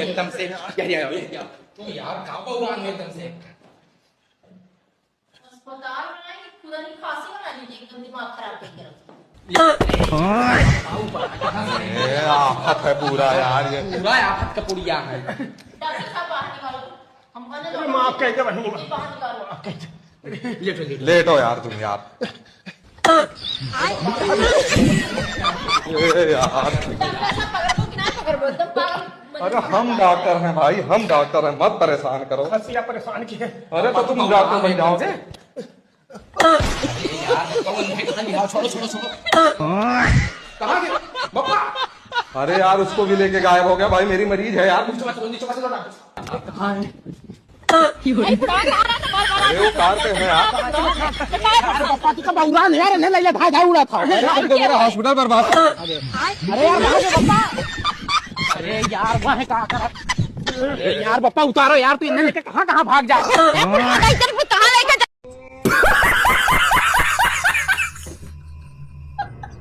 एकदम से तुम यार कहाँ पर उड़ान एकदम से अस्पताल में खुदा नहीं खांसी बना लीजिए एकदम दिमाग खराब करके आफत है पूरा यार, ये पूरा आफत का पुड़िया है। डॉक्टर साहब बाहर निकालो हम माफ कह के बहनी बाहर निकालो लेट हो यार तुम यार। यार डॉक्टर साहब पकड़ को कि ना पकड़ वो एकदम पागल अरे हम डॉक्टर हैं भाई, हम डॉक्टर हैं, मत परेशान करो। हंसिया परेशान की है। अरे तो तुम डॉक्टर बन जाओगे। छोड़ो छोड़ो छोड़ो कहाँ गए बाबा? अरे यार उसको भी लेके गायब हो गया भाई, मेरी मरीज है यार। नीचे चलो कहाँ है? अरे वो कार पे है यार। उड़ान यार नहीं ले भाई भाई उड़ा था। मेरा हॉस्पिटल बर्बाद। अरे यार बाबा, अरे यार वहाँ कहाँ यार बापा उतारो यार, तू इन्हें लेके कहाँ कहाँ भाग जा।